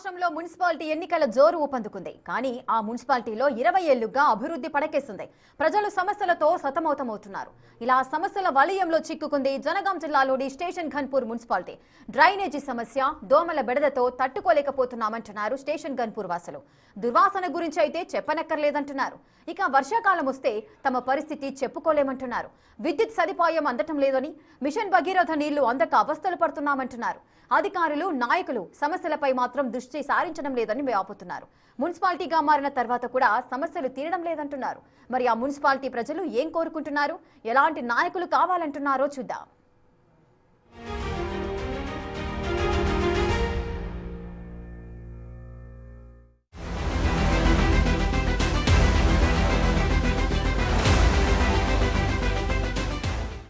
రాష్ట్రంలో మున్సిపాలిటీ ఎన్నికల జోరు ఊపందుకుంది. కానీ ఆ మున్సిపాలిటీలో 20 ఏళ్లుగా అభివృద్ధి పడకేసింది. ప్రజలు సమస్యలతో సతమతమవుతున్నారు. ఇలా సమస్యల వలయంలో చిక్కుకుంది జనగాం జిల్లాలోని స్టేషన్ ఘన్పూర్ మున్సిపాలిటీ. డ్రైనేజీ సమస్య, దోమల బెడదతో తట్టుకోలేకపోతున్నామంటున్నారు స్టేషన్ ఘన్పూర్ వాసులు. దుర్వాసన గురించి అయితే చెప్పనక్కర్లేదంటున్నారు. ఇక వర్షాకాలం వస్తే తమ పరిస్థితి చెప్పుకోలేమంటున్నారు. విద్యుత్ సదుపాయం అందటం లేదని, మిషన్ భగీరథ నీళ్లు అందక అవస్థలు పడుతున్నామంటున్నారు. అధికారులు, నాయకులు సమస్యలపై మాత్రం దృష్టి సారించడం లేదని ఆపుతున్నారు. మున్సిపాలిటీగా మారిన తర్వాత కూడా సమస్యలు తీరడం లేదంటున్నారు. మరి ఆ మున్సిపాలిటీ ప్రజలు ఏం కోరుకుంటున్నారు, ఎలాంటి నాయకులు కావాలంటున్నారో చూద్దాం.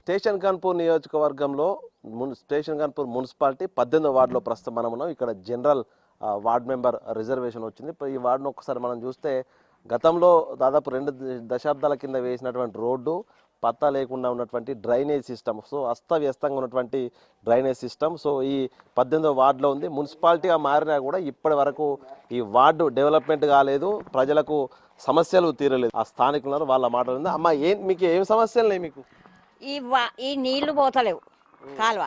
స్టేషన్ ఘన్పూర్ నియోజకవర్గంలో స్టేషన్ ఘన్పూర్ మున్సిపాలిటీ 18వ వార్డులో ప్రస్తుతం మనం ఉన్నాం. ఇక్కడ జనరల్ వార్డ్ మెంబర్ రిజర్వేషన్ వచ్చింది. ఈ వార్డును ఒకసారి మనం చూస్తే గతంలో దాదాపు 2 దశాబ్దాల కింద వేసినటువంటి రోడ్డు, పత్తా లేకుండా ఉన్నటువంటి డ్రైనేజ్ సిస్టమ్, సో అస్తవ్యస్తంగా ఉన్నటువంటి డ్రైనేజ్ సిస్టమ్ సో ఈ 18వ వార్డులో ఉంది. మున్సిపాలిటీగా మారినా కూడా ఇప్పటి వరకు ఈ వార్డు డెవలప్మెంట్ కాలేదు, ప్రజలకు సమస్యలు తీరలేదు. ఆ స్థానికులు వాళ్ళ మాటలు ఉంది. అమ్మ, మీకు ఏం సమస్యలు లేవు? మీకు ఈ నీళ్లు పోతలేవు, కాలువ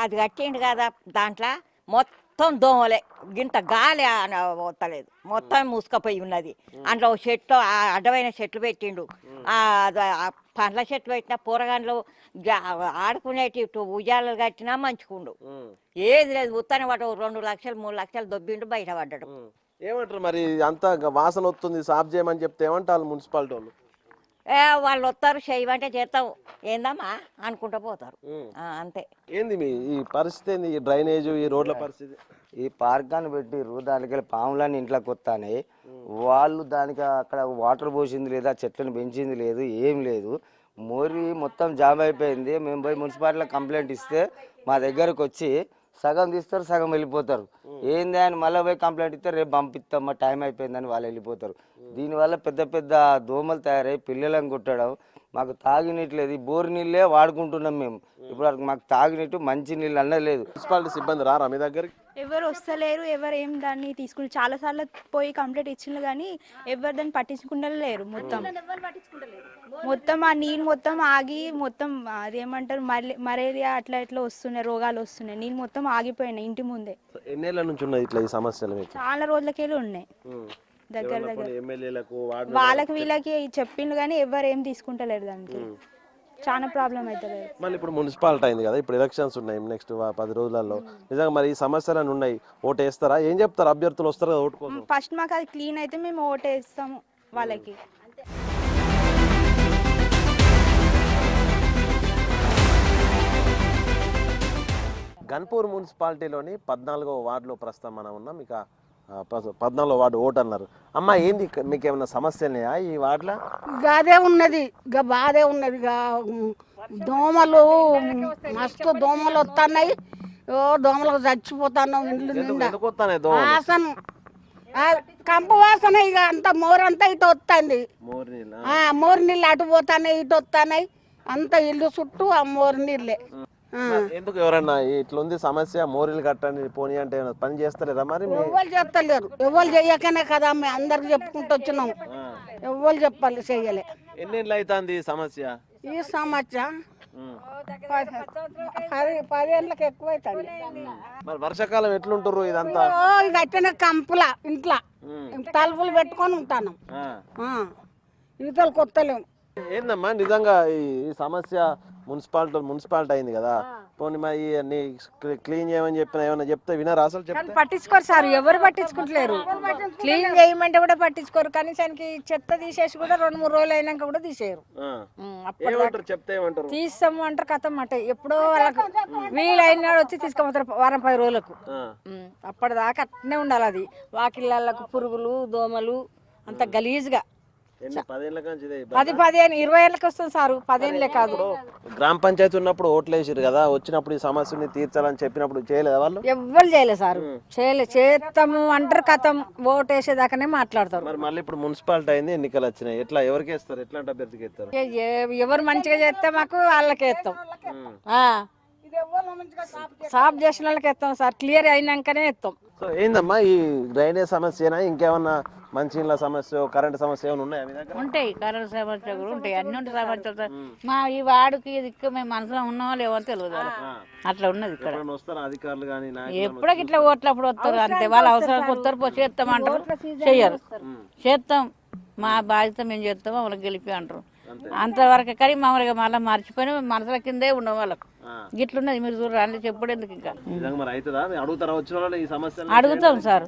అది కట్టిండు కదా, దాంట్లో మొత్తం దోమలే, గింత గాలి పోతలేదు, మొత్తం మూసుకపోయి ఉన్నది. అందులో చెట్లు, అడ్డమైన చెట్లు పెట్టిండు, పండ్ల చెట్లు పెట్టిన పోరగాన్లు ఆడుకునేటి ఉయ్యాలు కట్టినా మంచుకుండు. ఏది లేదు, ఉత్తనే వాడు 2 లక్షలు 3 లక్షలు దొబ్బిండు, బయట పడ్డాడు. ఏమంటారు మరి? అంత వాసన వస్తుంది, సాఫ్ చేయమని చెప్తే ఏమంటారు మున్సిపాలిటీ వాళ్ళు? వాళ్ళు వస్తారు, చేయమంటే చేస్తాం, ఏందమ్మా అనుకుంటా పోతారు, అంతే. ఏంది మీ ఈ పరిస్థితి ఏంది? ఈ డ్రైనేజ్, ఈ రోడ్ల పరిస్థితి? ఈ పార్కాన్ని పెట్టిర్రు, దానికి పాములన్నీ ఇంట్లోకి వస్తాయి. వాళ్ళు దానికి అక్కడ వాటర్ పోసింది లేదా, చెట్లను పెంచింది లేదు, ఏం లేదు. మోరి మొత్తం జామ్ అయిపోయింది. మేము పోయి మున్సిపాలిటీలో కంప్లైంట్ ఇస్తే మా దగ్గరకు వచ్చి సగం తీస్తారు, సగం వెళ్ళిపోతారు. ఏంది అని మళ్ళీ పోయి కంప్లైంట్ ఇస్తే రేపు పంపిస్తాం, టైం అయిపోయిందని వాళ్ళు వెళ్ళిపోతారు. దీనివల్ల పెద్ద పెద్ద దోమలు తయారై పిల్లలను కొట్టడం, మాకు తాగినట్లేదు. ఈ బోర్ నీళ్ళే వాడుకుంటున్నాం మేము. ఇప్పుడు మాకు తాగినట్టు మంచి నీళ్ళు అన్నలేదు. మున్సిపాలిటీ సిబ్బంది రారా మీ దగ్గరికి? ఎవరు వస్తలేరు, ఎవరు ఏం దాన్ని తీసుకుని చాలాసార్లు పోయి కంప్లైంట్ ఇచ్చిన కానీ ఎవరు దాన్ని పట్టించుకుంటలేరు. మొత్తం ఆ నీళ్ళు మొత్తం ఆగి, మొత్తం అదేమంటారు మలేరియా అట్లా ఇట్లా వస్తున్నాయి, రోగాలు వస్తున్నాయి. నీళ్ళు మొత్తం ఆగిపోయినాయి ఇంటి ముందే. ఎన్నేళ్ల నుంచి ఉన్నాయి ఇట్లా ఈ సమస్యలు? చాలా రోజులకెళ్ళి ఉన్నాయి. దగ్గర వాళ్ళకి వీళ్ళకి చెప్పిండు కానీ ఎవరు ఏం తీసుకుంటలేరు. దానికి చాలా ప్రాబ్లం అవుతుంది. మళ్ళీ ఇప్పుడు మున్సిపాలిటీ అయింది కదా, ఇప్పుడు ఎలక్షన్స్ ఉన్నాయి నెక్స్ట్ 10 రోజులలో. నిజంగా మరి ఈ సమస్యలు ఉన్నాయి, ఓటు వేస్తారా? ఏం చెప్తారు? అభ్యర్థులు వస్తారు కదా ఓటు కోసం? ఫస్ట్ మాకు అది క్లీన్ అయితే మేము ఓటు వేస్తాము వాళ్ళకి. ఘన్పూర్ మున్సిపాలిటీలోని 14వ వార్డులో ప్రస్తుతం మనం ఉన్నాం. ఇక 14వ వార్డు ఓటు అన్నారు. అమ్మ, ఏంది మీకు ఏమైనా సమస్యలున్నాయా ఈ వార్డులో? గదే ఉన్నది, బాధే ఉన్నది. దోమలు మస్తు దోమలు వస్తున్నాయి. దోమలకు చచ్చిపోతాను. ఇండ్లు నిండా వాసన, కంప వాసన. ఇక అంత మోరంతా ఇటు వస్తుంది. మోరు నీళ్ళు అటు పోతాయి, ఇటు వస్తున్నాయి. అంత ఇల్లు చుట్టూ ఆ మోరు నీళ్ళే. ఎందుకు? ఎవరన్నా ఇట్లా ఉంది సమస్య, మోరీలు కట్టండి పోనీ అంటే పని చేస్తలేరా మరి? ఎవరు చేస్తలేరు. ఎవరు చెయ్యకనే కదా మేము అందరికి చెప్పుకుంటూ వచ్చినాం. ఎవరు చెప్పాలి, చెయ్యలే. ఎన్నేళ్ళు అవుతుంది సమస్య? ఈ సమస్య 10 ఏళ్ళకి ఎక్కువ అవుతుంది. మరి వర్షాకాలం ఎట్లుంటారు ఇదంతా? ఇది అట్లనే కంపుల ఇంట్లో తలుపులు పెట్టుకొని ఉంటాను. ఈతలు కొత్తలేము. ఏందమ్మా నిజంగా ఈ సమస్య? మున్సిపాలిటీ అయింది కదా, పోనీ మరి క్లీన్ చేయమని చెప్పిన ఏమైనా చెప్తే వినరా? అసలు పట్టించుకోరు సార్, ఎవరు పట్టించుకుంటలేరు. క్లీన్ చేయమంటే కూడా పట్టించుకోరు. కనీసానికి చెత్త తీసేసి కూడా 2-3 రోజులు అయినాక కూడా తీసేయరు. తీస్తాము అంటారు, కథం అంటే ఎప్పుడో వాళ్ళకి వీలైన వచ్చి తీసుకుపోతారు వారం 10 రోజులకు. అప్పటిదాకా అట్నే ఉండాలి. అది వాకిళ్ళకు పురుగులు, దోమలు అంత గలీజ్గా. 10-15 20 ఏళ్ళకి వస్తుంది సార్, 10 ఏళ్ళే కాదు. గ్రామ పంచాయతీ ఉన్నప్పుడు ఓట్లు వేసారు కదా, వచ్చినప్పుడు ఈ సమస్యని తీర్చాలని చెప్పినప్పుడు చేయలేదు వాళ్ళు? ఎవ్వరు చేయలేదు సార్. చేస్తాము అంటారు, కథం ఓటు వేసేదాకానే మాట్లాడతారు. మరి మళ్ళీ ఇప్పుడు మున్సిపాలిటీ అయింది, ఎన్నికలు వచ్చినాయి, ఎట్లా ఎవరికి వేస్తారు? ఎట్లాంటి అభ్యర్థికి వేస్తారు? ఎవరు మంచిగా చేస్తే మాకు వాళ్ళకే వేస్తాం. సాఫ్ చేసిన వాళ్ళకి ఎత్తాం సార్, క్లియర్ అయినాకనే ఎత్తాం. సో ఏందమ్మా ఈ డ్రైనేజ్ సమస్యనా ఇంకేమన్నా మంచినీళ్ళ సమస్య కరెంట్ సమస్య ఏమైనా ఉన్నాయా మీ దగ్గర? ఉంటాయి, కరెంట్ సమస్య కూడా ఉంటాయి, అన్ని ఉంటాయి సమస్యలు. మా ఈ వాడికి దిక్కు మేము మనసులో ఉన్నామో లేవో తెలియదు వాళ్ళకి. అట్లా ఉన్నది ఇక్కడ. వస్తారా అధికారులు కానీ ఎప్పుడో ఇట్లా ఓట్లప్పుడు వస్తారు అంతే, వాళ్ళ అవసరానికి వస్తారు, చేస్తామంటారు, చెయ్యరు. చేస్తాం, మా బాధ్యత మేము చేస్తాం, వాళ్ళకి గెలిపి అంటారు అంతవరకు. కానీ మామూలుగా మళ్ళీ మర్చిపోయి మనసుల కిందే ఉండవు వాళ్ళకు. గిట్లున్నది మీరు చూడరు అని చెప్పుడు ఎందుకు ఇంకా. అడుగుతాం సార్,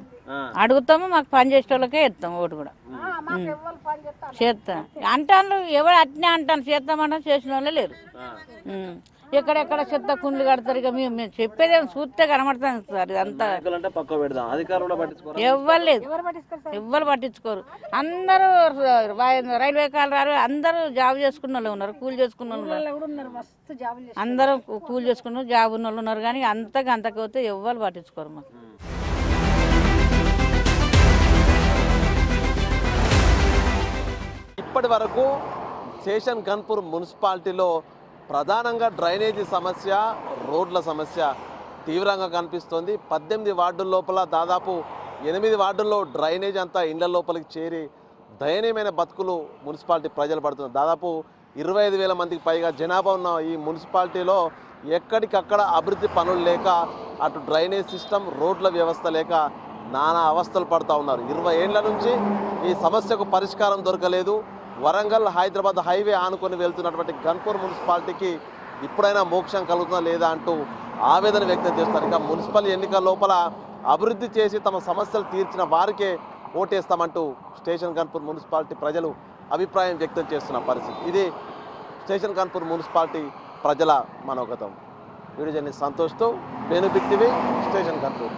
అడుగుతాము, మాకు పని చేసే వాళ్ళకే ఇస్తాం ఓటు కూడా చేస్తాం. అంటాను ఎవరు అట్నే అంటాను, చేస్తామంటాను, చేసిన వాళ్ళే లేరు. ఎక్కడెక్కడ చెత్త కుండ్లు కడతారు. ఇక మేము చెప్పేది చూస్తే కనబడతాను సార్, ఇదంతా ఎవ్వరు లేదు, ఎవ్వరు పట్టించుకోరు. అందరూ రైల్వే కాలరారు, అందరూ జాబ్ చేసుకున్న వాళ్ళు ఉన్నారు, కూలి చేసుకున్న వాళ్ళు ఉన్నారు, అందరూ కూలి చేసుకున్న జాబ్ ఉన్న వాళ్ళు ఉన్నారు. కానీ అంతకు పోతే ఎవ్వరు పట్టించుకోరు మాకు. ఇప్పటి వరకు శేషన్ గన్పూర్ మున్సిపాలిటీలో ప్రధానంగా డ్రైనేజీ సమస్య, రోడ్ల సమస్య తీవ్రంగా కనిపిస్తోంది. 18 వార్డుల లోపల దాదాపు 8 వార్డుల్లో డ్రైనేజ్ అంతా ఇండ్ల లోపలికి చేరి దయనీయమైన బతుకులు మున్సిపాలిటీ ప్రజలు పడుతున్నారు. దాదాపు 25,000 మందికి పైగా జనాభా ఉన్న ఈ మున్సిపాలిటీలో ఎక్కడికక్కడ అభివృద్ధి పనులు లేక, అటు డ్రైనేజ్ సిస్టమ్, రోడ్ల వ్యవస్థ లేక నానా అవస్థలు పడుతూ ఉన్నారు. 20 ఏళ్ల నుంచి ఈ సమస్యకు పరిష్కారం దొరకలేదు. వరంగల్ హైదరాబాద్ హైవే ఆనుకొని వెళ్తున్నటువంటి గన్పూర్ మున్సిపాలిటీకి ఇప్పుడైనా మోక్షం కలుగుతుందా లేదా అంటూ ఆవేదన వ్యక్తం చేస్తారు. ఇక మున్సిపల్ ఎన్నికల లోపల అభివృద్ధి చేసి తమ సమస్యలు తీర్చిన వారికే ఓటేస్తామంటూ స్టేషన్ గన్పూర్ మున్సిపాలిటీ ప్రజలు అభిప్రాయం వ్యక్తం చేస్తున్న పరిస్థితి. ఇది స్టేషన్ గన్పూర్ మున్సిపాలిటీ ప్రజల మనోగతం. వీడియో జర్నలిస్ట్ సంతోష్తో Venu big TV, station Ghanpur.